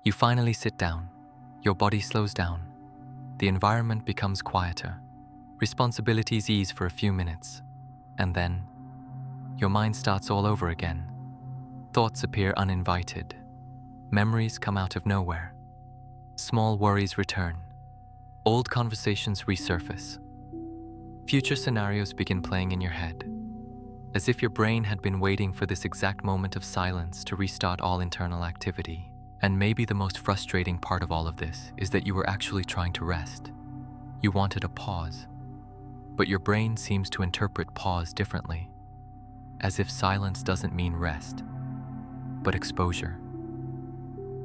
You finally sit down. Your body slows down. The environment becomes quieter. Responsibilities ease for a few minutes. And then, your mind starts all over again. Thoughts appear uninvited. Memories come out of nowhere. Small worries return. Old conversations resurface. Future scenarios begin playing in your head, as if your brain had been waiting for this exact moment of silence to restart all internal activity. And maybe the most frustrating part of all of this is that you were actually trying to rest. You wanted a pause, but your brain seems to interpret pause differently, as if silence doesn't mean rest, but exposure.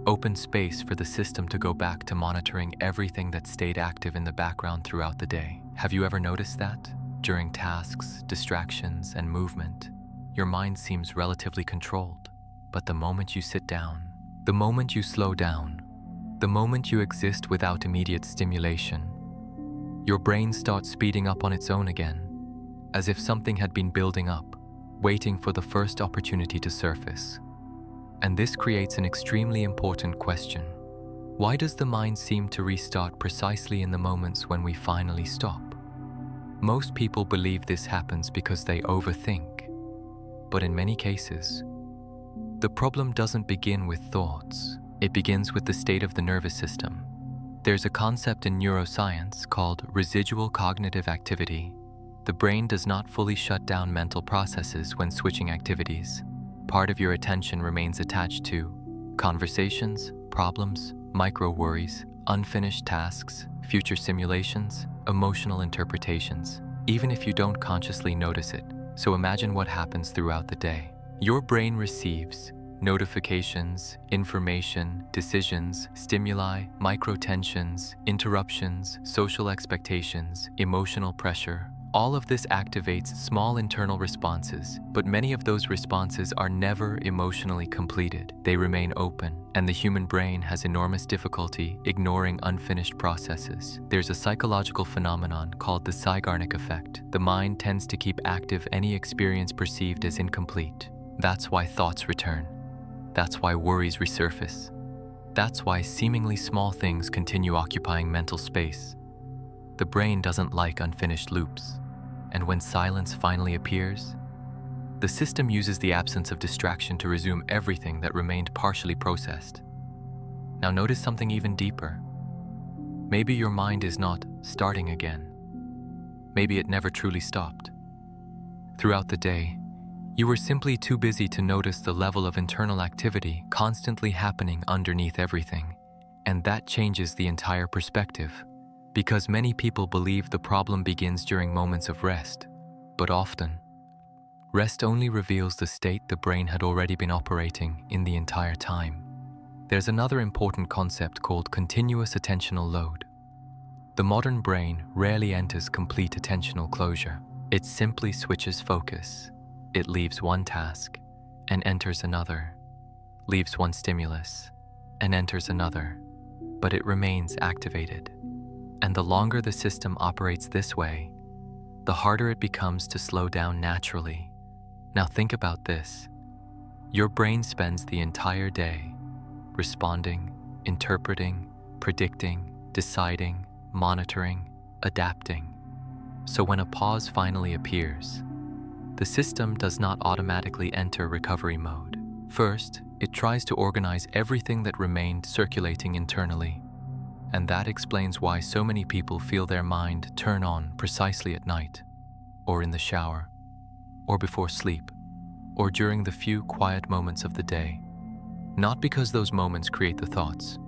Open space for the system to go back to monitoring everything that stayed active in the background throughout the day. Have you ever noticed that? During tasks, distractions, and movement, your mind seems relatively controlled. But the moment you sit down, the moment you slow down, the moment you exist without immediate stimulation, your brain starts speeding up on its own again, as if something had been building up, waiting for the first opportunity to surface. And this creates an extremely important question. Why does the mind seem to restart precisely in the moments when we finally stop? Most people believe this happens because they overthink. But in many cases, the problem doesn't begin with thoughts. It begins with the state of the nervous system. There's a concept in neuroscience called residual cognitive activity. The brain does not fully shut down mental processes when switching activities. Part of your attention remains attached to conversations, problems, micro-worries, unfinished tasks, future simulations, emotional interpretations, even if you don't consciously notice it. So imagine what happens throughout the day. Your brain receives notifications, information, decisions, stimuli, micro-tensions, interruptions, social expectations, emotional pressure. All of this activates small internal responses, but many of those responses are never emotionally completed. They remain open, and the human brain has enormous difficulty ignoring unfinished processes. There's a psychological phenomenon called the Zeigarnik Effect. The mind tends to keep active any experience perceived as incomplete. That's why thoughts return. That's why worries resurface. That's why seemingly small things continue occupying mental space. The brain doesn't like unfinished loops, and when silence finally appears, the system uses the absence of distraction to resume everything that remained partially processed. Now notice something even deeper. Maybe your mind is not starting again. Maybe it never truly stopped. Throughout the day, you were simply too busy to notice the level of internal activity constantly happening underneath everything, and that changes the entire perspective. Because many people believe the problem begins during moments of rest, but often, rest only reveals the state the brain had already been operating in the entire time. There's another important concept called continuous attentional load. The modern brain rarely enters complete attentional closure. It simply switches focus. It leaves one task and enters another, leaves one stimulus and enters another, but it remains activated. And the longer the system operates this way, the harder it becomes to slow down naturally. Now think about this. Your brain spends the entire day responding, interpreting, predicting, deciding, monitoring, adapting. So when a pause finally appears, the system does not automatically enter recovery mode. First, it tries to organize everything that remained circulating internally. And that explains why so many people feel their mind turn on precisely at night, or in the shower, or before sleep, or during the few quiet moments of the day. Not because those moments create the thoughts,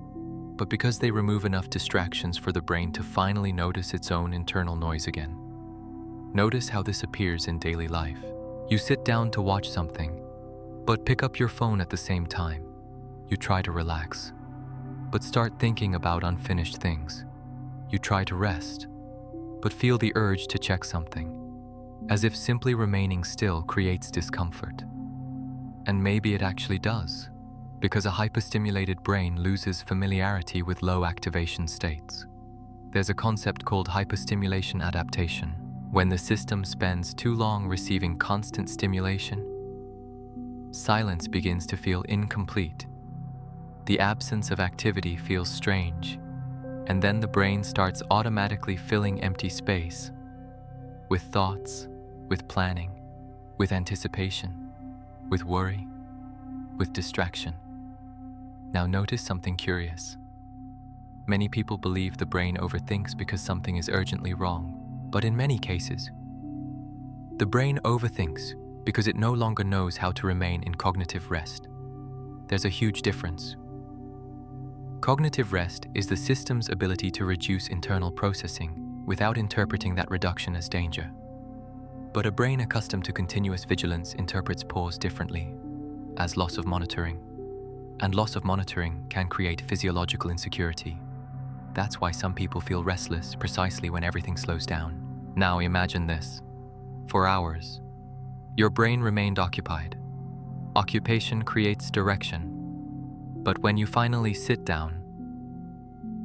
but because they remove enough distractions for the brain to finally notice its own internal noise again. Notice how this appears in daily life. You sit down to watch something, but pick up your phone at the same time. You try to relax, but start thinking about unfinished things. You try to rest, but feel the urge to check something, as if simply remaining still creates discomfort. And maybe it actually does, because a hyperstimulated brain loses familiarity with low activation states. There's a concept called hyperstimulation adaptation. When the system spends too long receiving constant stimulation, silence begins to feel incomplete. The absence of activity feels strange, and then the brain starts automatically filling empty space with thoughts, with planning, with anticipation, with worry, with distraction. Now notice something curious. Many people believe the brain overthinks because something is urgently wrong, but in many cases, the brain overthinks because it no longer knows how to remain in cognitive rest. There's a huge difference. Cognitive rest is the system's ability to reduce internal processing without interpreting that reduction as danger. But a brain accustomed to continuous vigilance interprets pause differently, as loss of monitoring. And loss of monitoring can create physiological insecurity. That's why some people feel restless precisely when everything slows down. Now imagine this. For hours, your brain remained occupied. Occupation creates direction. But when you finally sit down,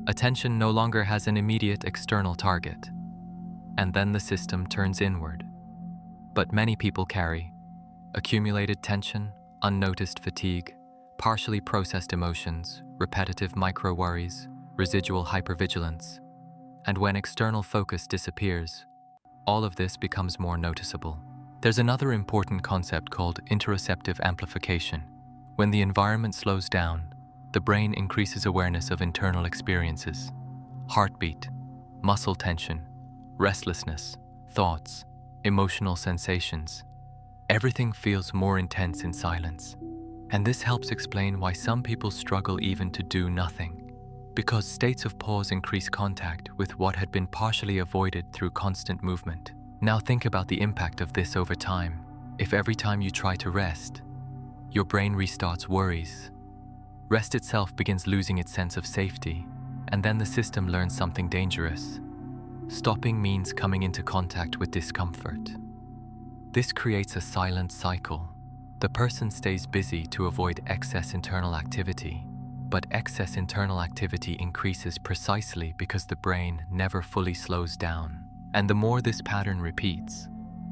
attention no longer has an immediate external target, and then the system turns inward. But many people carry accumulated tension, unnoticed fatigue, partially processed emotions, repetitive micro-worries, residual hypervigilance, and when external focus disappears, all of this becomes more noticeable. There's another important concept called interoceptive amplification. When the environment slows down, the brain increases awareness of internal experiences. Heartbeat, muscle tension, restlessness, thoughts, emotional sensations. Everything feels more intense in silence. And this helps explain why some people struggle even to do nothing, because states of pause increase contact with what had been partially avoided through constant movement. Now think about the impact of this over time. If every time you try to rest, your brain restarts worries, rest itself begins losing its sense of safety, and then the system learns something dangerous. Stopping means coming into contact with discomfort. This creates a silent cycle. The person stays busy to avoid excess internal activity, but excess internal activity increases precisely because the brain never fully slows down. And the more this pattern repeats,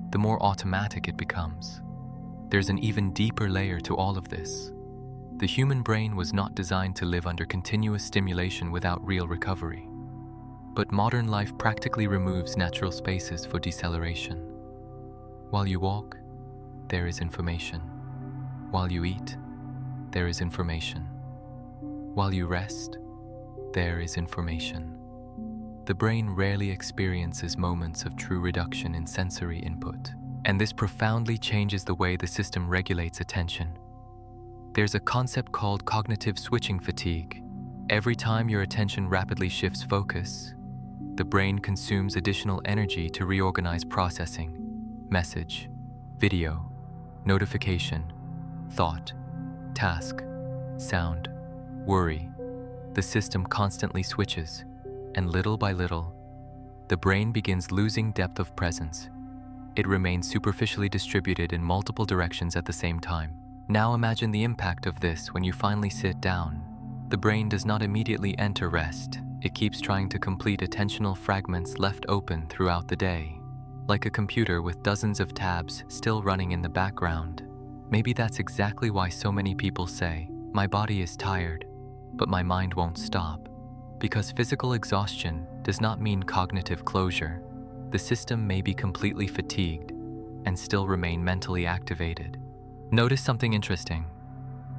the more automatic it becomes. There's an even deeper layer to all of this. The human brain was not designed to live under continuous stimulation without real recovery. But modern life practically removes natural spaces for deceleration. While you walk, there is information. While you eat, there is information. While you rest, there is information. The brain rarely experiences moments of true reduction in sensory input, and this profoundly changes the way the system regulates attention. There's a concept called cognitive switching fatigue. Every time your attention rapidly shifts focus, the brain consumes additional energy to reorganize processing, message, video, notification, thought, task, sound, worry. The system constantly switches, and little by little, the brain begins losing depth of presence. It remains superficially distributed in multiple directions at the same time. Now imagine the impact of this when you finally sit down. The brain does not immediately enter rest. It keeps trying to complete attentional fragments left open throughout the day, like a computer with dozens of tabs still running in the background. Maybe that's exactly why so many people say, "My body is tired, but my mind won't stop." Because physical exhaustion does not mean cognitive closure. The system may be completely fatigued and still remain mentally activated. Notice something interesting.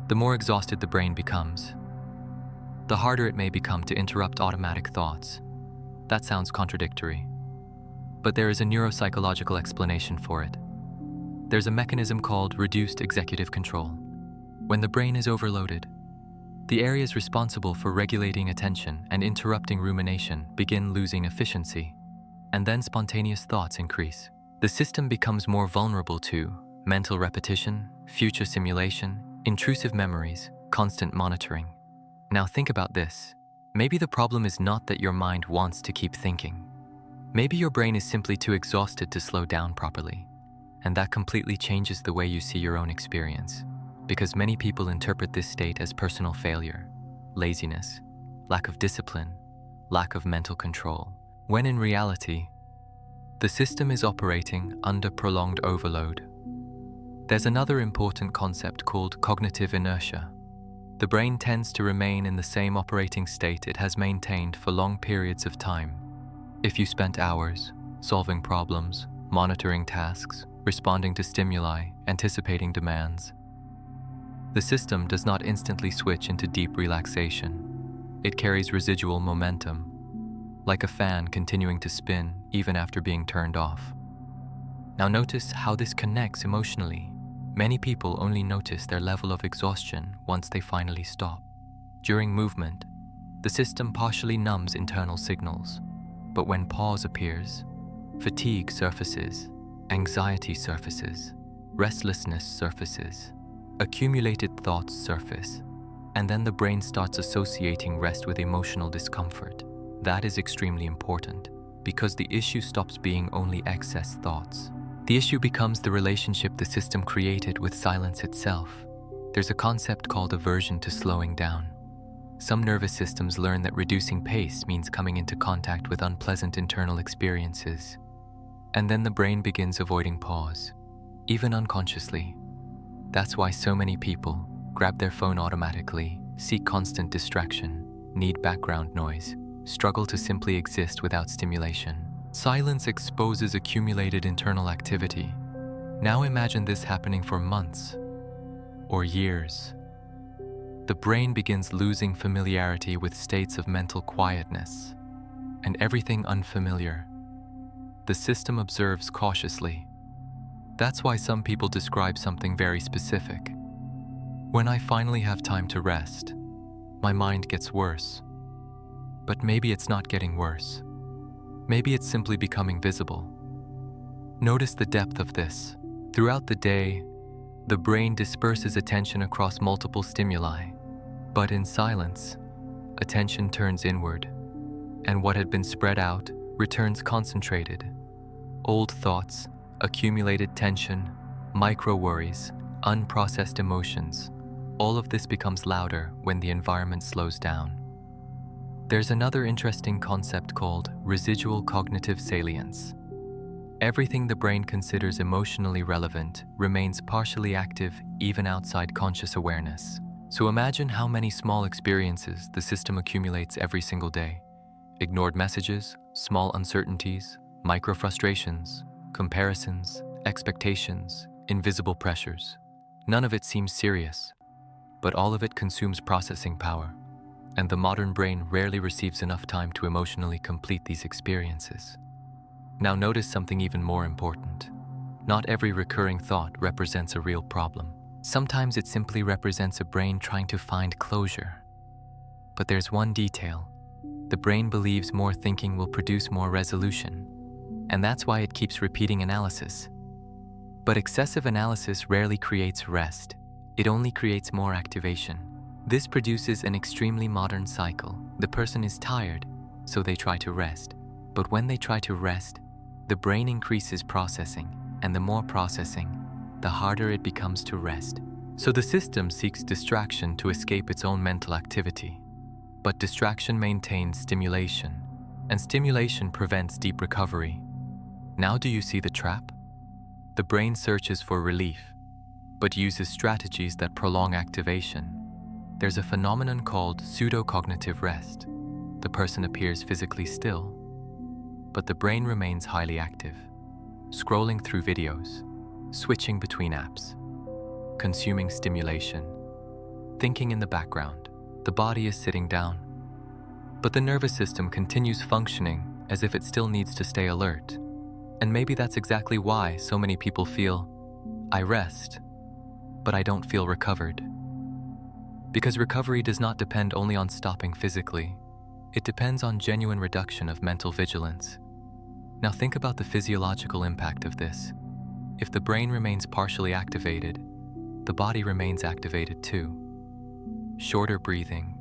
The more exhausted the brain becomes, the harder it may become to interrupt automatic thoughts. That sounds contradictory, but there is a neuropsychological explanation for it. There's a mechanism called reduced executive control. When the brain is overloaded, the areas responsible for regulating attention and interrupting rumination begin losing efficiency, and then spontaneous thoughts increase. The system becomes more vulnerable to mental repetition, future simulation, intrusive memories, constant monitoring. Now think about this. Maybe the problem is not that your mind wants to keep thinking. Maybe your brain is simply too exhausted to slow down properly, and that completely changes the way you see your own experience. Because many people interpret this state as personal failure, laziness, lack of discipline, lack of mental control, when in reality, the system is operating under prolonged overload. There's another important concept called cognitive inertia. The brain tends to remain in the same operating state it has maintained for long periods of time. If you spent hours solving problems, monitoring tasks, responding to stimuli, anticipating demands, the system does not instantly switch into deep relaxation. It carries residual momentum, like a fan continuing to spin even after being turned off. Now notice how this connects emotionally. Many people only notice their level of exhaustion once they finally stop. During movement, the system partially numbs internal signals, but when pause appears, fatigue surfaces, anxiety surfaces, restlessness surfaces, accumulated thoughts surface, and then the brain starts associating rest with emotional discomfort. That is extremely important, because the issue stops being only excess thoughts. The issue becomes the relationship the system created with silence itself. There's a concept called aversion to slowing down. Some nervous systems learn that reducing pace means coming into contact with unpleasant internal experiences. And then the brain begins avoiding pause, even unconsciously. That's why so many people grab their phone automatically, seek constant distraction, need background noise, struggle to simply exist without stimulation. Silence exposes accumulated internal activity. Now imagine this happening for months or years. The brain begins losing familiarity with states of mental quietness and everything unfamiliar. The system observes cautiously. That's why some people describe something very specific. When I finally have time to rest, my mind gets worse. But maybe it's not getting worse. Maybe it's simply becoming visible. Notice the depth of this. Throughout the day, the brain disperses attention across multiple stimuli. But in silence, attention turns inward, and what had been spread out returns concentrated. Old thoughts, accumulated tension, micro-worries, unprocessed emotions, all of this becomes louder when the environment slows down. There's another interesting concept called residual cognitive salience. Everything the brain considers emotionally relevant remains partially active even outside conscious awareness. So imagine how many small experiences the system accumulates every single day. Ignored messages, small uncertainties, micro frustrations, comparisons, expectations, invisible pressures. None of it seems serious, but all of it consumes processing power. And the modern brain rarely receives enough time to emotionally complete these experiences. Now notice something even more important. Not every recurring thought represents a real problem. Sometimes it simply represents a brain trying to find closure. But there's one detail. The brain believes more thinking will produce more resolution, and that's why it keeps repeating analysis. But excessive analysis rarely creates rest. It only creates more activation. This produces an extremely modern cycle. The person is tired, so they try to rest. But when they try to rest, the brain increases processing, and the more processing, the harder it becomes to rest. So the system seeks distraction to escape its own mental activity. But distraction maintains stimulation, and stimulation prevents deep recovery. Now do you see the trap? The brain searches for relief, but uses strategies that prolong activation. There's a phenomenon called pseudo-cognitive rest. The person appears physically still, but the brain remains highly active, scrolling through videos, switching between apps, consuming stimulation, thinking in the background. The body is sitting down, but the nervous system continues functioning as if it still needs to stay alert. And maybe that's exactly why so many people feel, I rest, but I don't feel recovered. Because recovery does not depend only on stopping physically. It depends on genuine reduction of mental vigilance. Now think about the physiological impact of this. If the brain remains partially activated, the body remains activated too. Shorter breathing,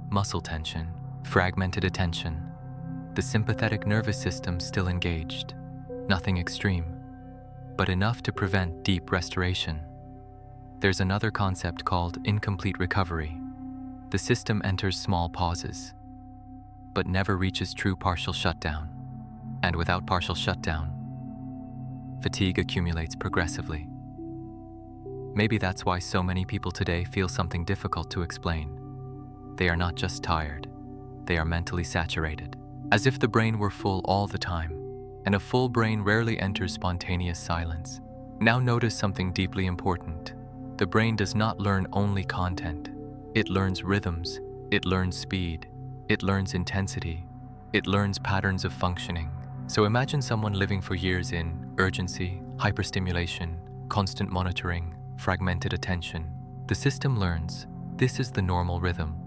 muscle tension, fragmented attention, the sympathetic nervous system still engaged. Nothing extreme, but enough to prevent deep restoration. There's another concept called incomplete recovery. The system enters small pauses, but never reaches true partial shutdown. And without partial shutdown, fatigue accumulates progressively. Maybe that's why so many people today feel something difficult to explain. They are not just tired, they are mentally saturated, as if the brain were full all the time, and a full brain rarely enters spontaneous silence. Now notice something deeply important. The brain does not learn only content. It learns rhythms, it learns speed, it learns intensity, it learns patterns of functioning. So imagine someone living for years in urgency, hyperstimulation, constant monitoring, fragmented attention. The system learns this is the normal rhythm.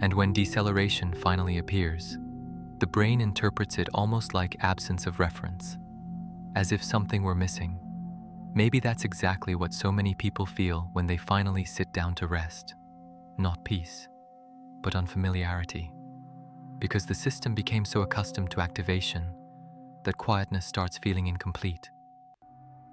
And when deceleration finally appears, the brain interprets it almost like absence of reference, as if something were missing. Maybe that's exactly what so many people feel when they finally sit down to rest. Not peace, but unfamiliarity. Because the system became so accustomed to activation that quietness starts feeling incomplete.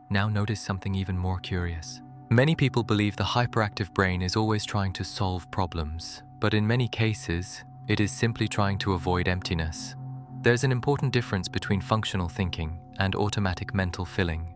Now notice something even more curious. Many people believe the hyperactive brain is always trying to solve problems, but in many cases, it is simply trying to avoid emptiness. There's an important difference between functional thinking and automatic mental filling.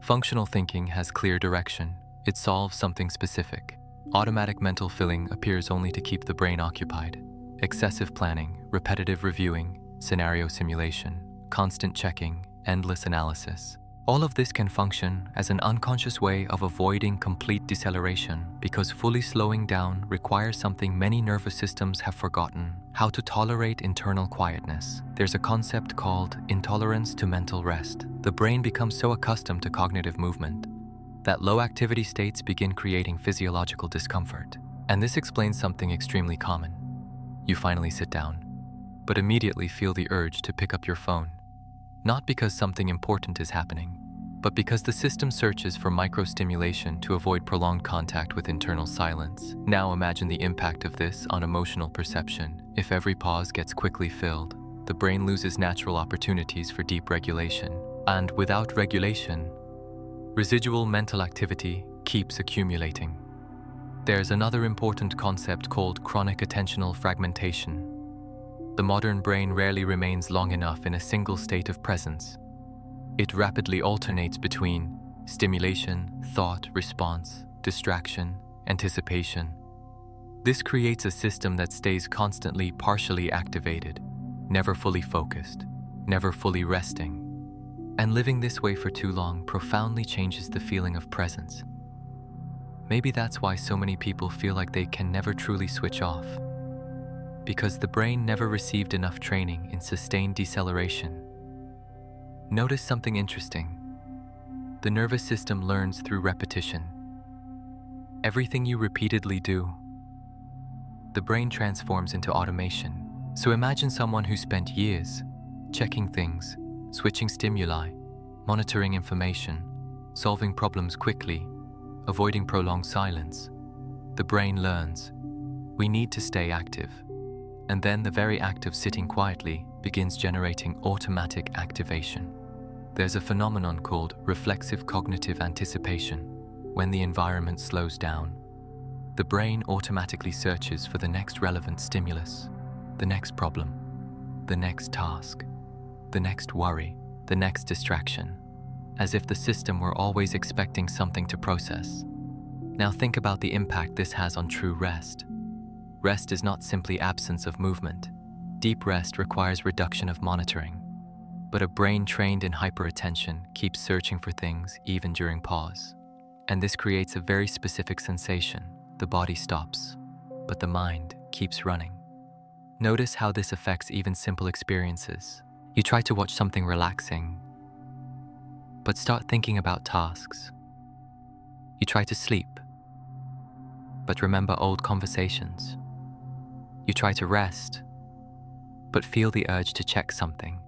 Functional thinking has clear direction. It solves something specific. Automatic mental filling appears only to keep the brain occupied. Excessive planning, repetitive reviewing, scenario simulation, constant checking, endless analysis. All of this can function as an unconscious way of avoiding complete deceleration because fully slowing down requires something many nervous systems have forgotten: how to tolerate internal quietness. There's a concept called intolerance to mental rest. The brain becomes so accustomed to cognitive movement that low activity states begin creating physiological discomfort. And this explains something extremely common. You finally sit down, but immediately feel the urge to pick up your phone. Not because something important is happening, but because the system searches for microstimulation to avoid prolonged contact with internal silence. Now imagine the impact of this on emotional perception. If every pause gets quickly filled, the brain loses natural opportunities for deep regulation. And without regulation, residual mental activity keeps accumulating. There's another important concept called chronic attentional fragmentation. The modern brain rarely remains long enough in a single state of presence. It rapidly alternates between stimulation, thought, response, distraction, anticipation. This creates a system that stays constantly partially activated, never fully focused, never fully resting. And living this way for too long profoundly changes the feeling of presence. Maybe that's why so many people feel like they can never truly switch off. Because the brain never received enough training in sustained deceleration. Notice something interesting. The nervous system learns through repetition. Everything you repeatedly do, the brain transforms into automation. So imagine someone who spent years checking things, switching stimuli, monitoring information, solving problems quickly, avoiding prolonged silence. The brain learns, we need to stay active. And then the very act of sitting quietly begins generating automatic activation. There's a phenomenon called reflexive cognitive anticipation. When the environment slows down, the brain automatically searches for the next relevant stimulus, the next problem, the next task, the next worry, the next distraction, as if the system were always expecting something to process. Now think about the impact this has on true rest. Rest is not simply absence of movement. Deep rest requires reduction of monitoring. But a brain trained in hyperattention keeps searching for things even during pause. And this creates a very specific sensation. The body stops, but the mind keeps running. Notice how this affects even simple experiences. You try to watch something relaxing, but start thinking about tasks. You try to sleep, but remember old conversations. You try to rest, but feel the urge to check something.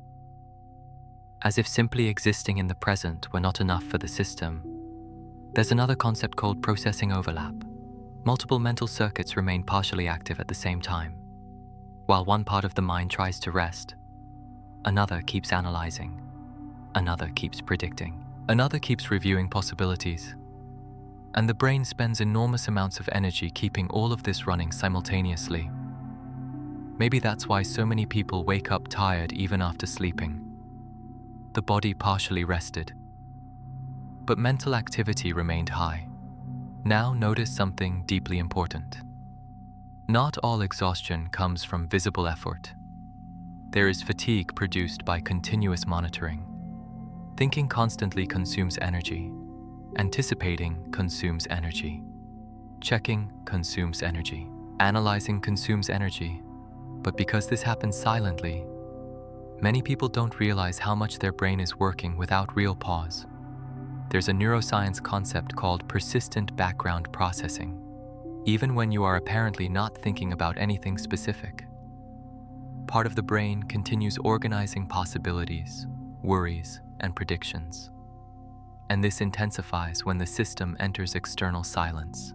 As if simply existing in the present were not enough for the system. There's another concept called processing overlap. Multiple mental circuits remain partially active at the same time. While one part of the mind tries to rest, another keeps analyzing, another keeps predicting, another keeps reviewing possibilities. And the brain spends enormous amounts of energy keeping all of this running simultaneously. Maybe that's why so many people wake up tired even after sleeping. The body partially rested, but mental activity remained high. Now notice something deeply important. Not all exhaustion comes from visible effort. There is fatigue produced by continuous monitoring. Thinking constantly consumes energy. Anticipating consumes energy. Checking consumes energy. Analyzing consumes energy. But because this happens silently, many people don't realize how much their brain is working without real pause. There's a neuroscience concept called persistent background processing, even when you are apparently not thinking about anything specific. Part of the brain continues organizing possibilities, worries, and predictions. And this intensifies when the system enters external silence.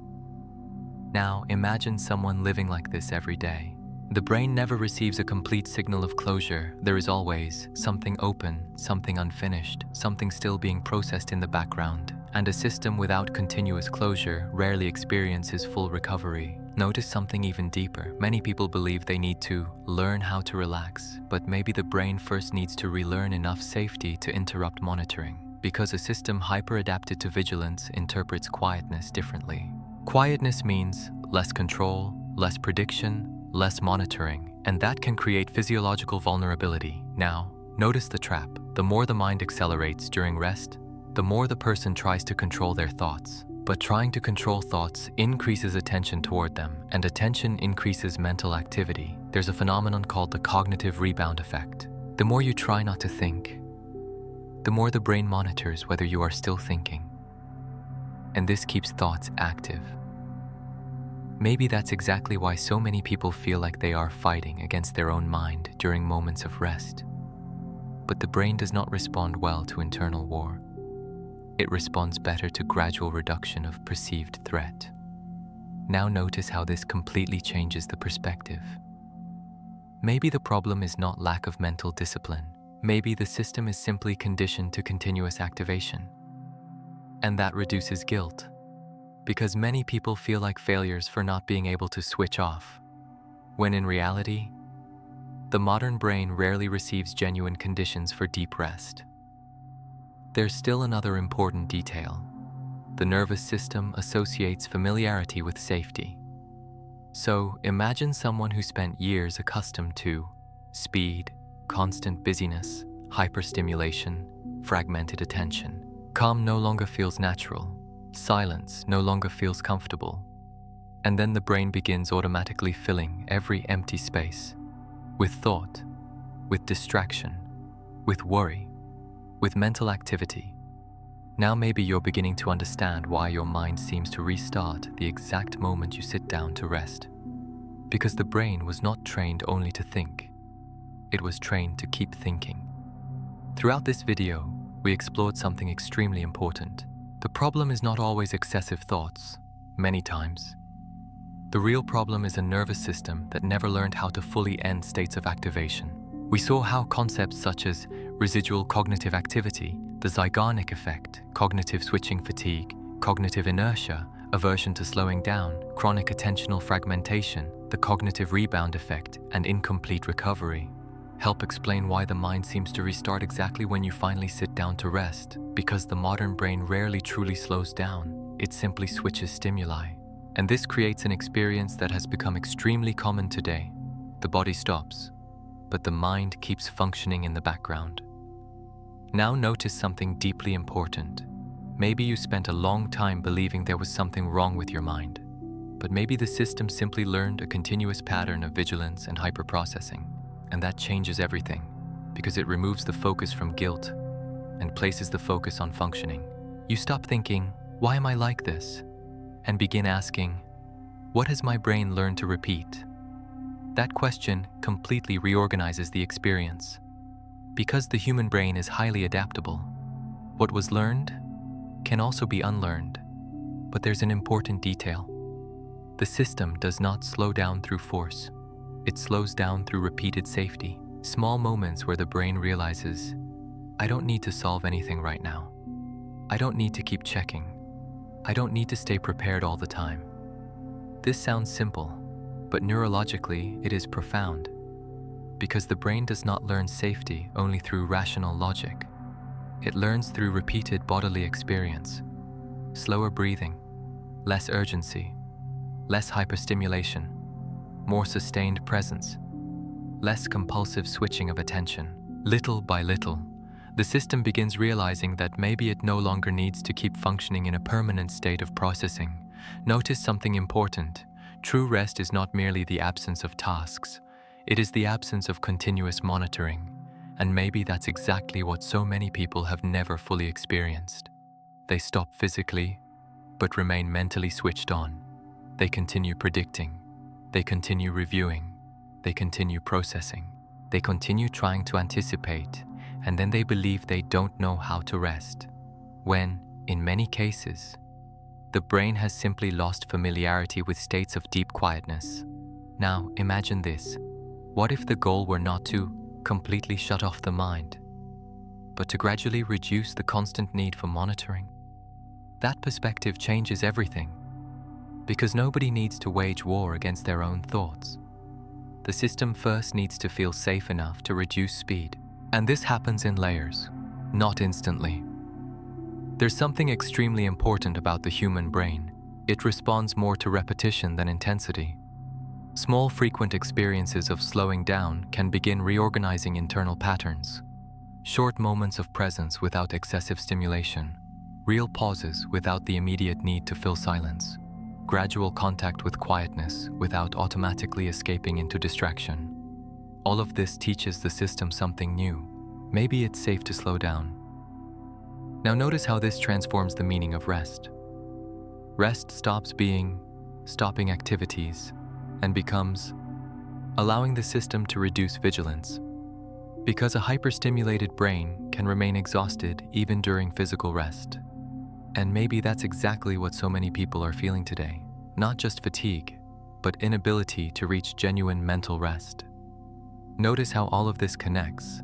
Now, imagine someone living like this every day. The brain never receives a complete signal of closure. There is always something open, something unfinished, something still being processed in the background. And a system without continuous closure rarely experiences full recovery. Notice something even deeper. Many people believe they need to learn how to relax, but maybe the brain first needs to relearn enough safety to interrupt monitoring, because a system hyper-adapted to vigilance interprets quietness differently. Quietness means less control, less prediction, less monitoring, and that can create physiological vulnerability. Now, notice the trap. The more the mind accelerates during rest, the more the person tries to control their thoughts. But trying to control thoughts increases attention toward them, and attention increases mental activity. There's a phenomenon called the cognitive rebound effect. The more you try not to think, the more the brain monitors whether you are still thinking. And this keeps thoughts active. Maybe that's exactly why so many people feel like they are fighting against their own mind during moments of rest. But the brain does not respond well to internal war. It responds better to gradual reduction of perceived threat. Now notice how this completely changes the perspective. Maybe the problem is not lack of mental discipline. Maybe the system is simply conditioned to continuous activation. And that reduces guilt, because many people feel like failures for not being able to switch off, when in reality, the modern brain rarely receives genuine conditions for deep rest. There's still another important detail. The nervous system associates familiarity with safety. So imagine someone who spent years accustomed to speed, constant busyness, hyperstimulation, fragmented attention. Calm no longer feels natural. Silence no longer feels comfortable. And then the brain begins automatically filling every empty space with thought, with distraction, with worry, with mental activity. Now maybe you're beginning to understand why your mind seems to restart the exact moment you sit down to rest. Because the brain was not trained only to think. It was trained to keep thinking. Throughout this video, we explored something extremely important. The problem is not always excessive thoughts. Many times, the real problem is a nervous system that never learned how to fully end states of activation. We saw how concepts such as residual cognitive activity, the Zeigarnik Effect, cognitive switching fatigue, cognitive inertia, aversion to slowing down, chronic attentional fragmentation, the cognitive rebound effect, and incomplete recovery help explain why the mind seems to restart exactly when you finally sit down to rest. Because the modern brain rarely truly slows down, it simply switches stimuli. And this creates an experience that has become extremely common today. The body stops, but the mind keeps functioning in the background. Now notice something deeply important. Maybe you spent a long time believing there was something wrong with your mind, but maybe the system simply learned a continuous pattern of vigilance and hyperprocessing. And that changes everything, because it removes the focus from guilt and places the focus on functioning. You stop thinking, why am I like this? And begin asking, what has my brain learned to repeat? That question completely reorganizes the experience. Because the human brain is highly adaptable, what was learned can also be unlearned. But there's an important detail. The system does not slow down through force. It slows down through repeated safety. Small moments where the brain realizes, I don't need to solve anything right now. I don't need to keep checking. I don't need to stay prepared all the time. This sounds simple, but neurologically it is profound. Because the brain does not learn safety only through rational logic. It learns through repeated bodily experience, slower breathing, less urgency, less hyperstimulation, more sustained presence, less compulsive switching of attention. Little by little, the system begins realizing that maybe it no longer needs to keep functioning in a permanent state of processing. Notice something important. True rest is not merely the absence of tasks. It is the absence of continuous monitoring. And maybe that's exactly what so many people have never fully experienced. They stop physically, but remain mentally switched on. They continue predicting. They continue reviewing. They continue processing. They continue trying to anticipate, and then they believe they don't know how to rest, when, in many cases, the brain has simply lost familiarity with states of deep quietness. Now, imagine this. What if the goal were not to completely shut off the mind, but to gradually reduce the constant need for monitoring? That perspective changes everything, because nobody needs to wage war against their own thoughts. The system first needs to feel safe enough to reduce speed, and this happens in layers, not instantly. There's something extremely important about the human brain. It responds more to repetition than intensity. Small, frequent experiences of slowing down can begin reorganizing internal patterns. Short moments of presence without excessive stimulation. Real pauses without the immediate need to fill silence. Gradual contact with quietness without automatically escaping into distraction. All of this teaches the system something new. Maybe it's safe to slow down. Now notice how this transforms the meaning of rest. Rest stops being stopping activities and becomes allowing the system to reduce vigilance. Because a hyperstimulated brain can remain exhausted even during physical rest. And maybe that's exactly what so many people are feeling today. Not just fatigue, but inability to reach genuine mental rest. Notice how all of this connects.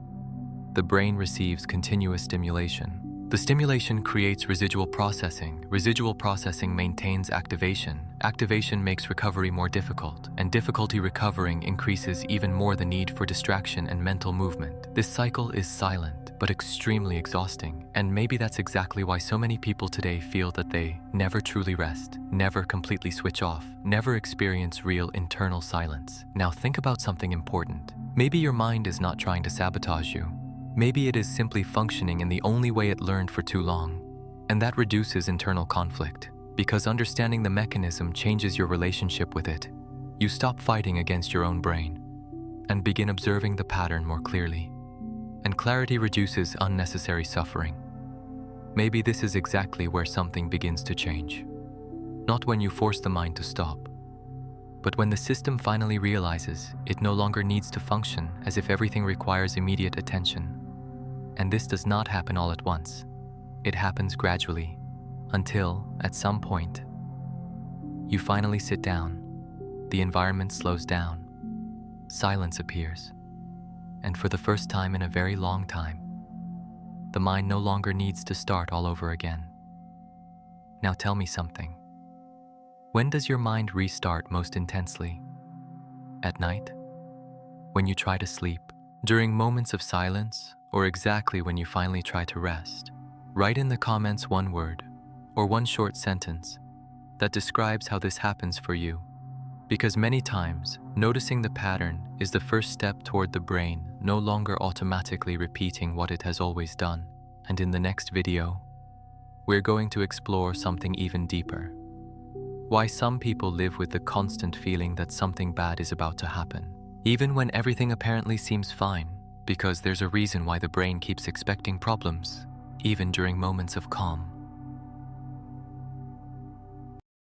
The brain receives continuous stimulation. The stimulation creates residual processing. Residual processing maintains activation. Activation makes recovery more difficult, and difficulty recovering increases even more the need for distraction and mental movement. This cycle is silent, but extremely exhausting, and maybe that's exactly why so many people today feel that they never truly rest, never completely switch off, never experience real internal silence. Now think about something important. Maybe your mind is not trying to sabotage you. Maybe it is simply functioning in the only way it learned for too long. And that reduces internal conflict, because understanding the mechanism changes your relationship with it. You stop fighting against your own brain and begin observing the pattern more clearly. And clarity reduces unnecessary suffering. Maybe this is exactly where something begins to change. Not when you force the mind to stop, but when the system finally realizes it no longer needs to function as if everything requires immediate attention. And this does not happen all at once. It happens gradually, until, at some point, you finally sit down, the environment slows down, silence appears, and for the first time in a very long time, the mind no longer needs to start all over again. Now tell me something. When does your mind restart most intensely? At night? When you try to sleep? During moments of silence? Or exactly when you finally try to rest? Write in the comments one word or one short sentence that describes how this happens for you. Because many times, noticing the pattern is the first step toward the brain no longer automatically repeating what it has always done. And in the next video, we're going to explore something even deeper. Why some people live with the constant feeling that something bad is about to happen, even when everything apparently seems fine. Because there's a reason why the brain keeps expecting problems, even during moments of calm.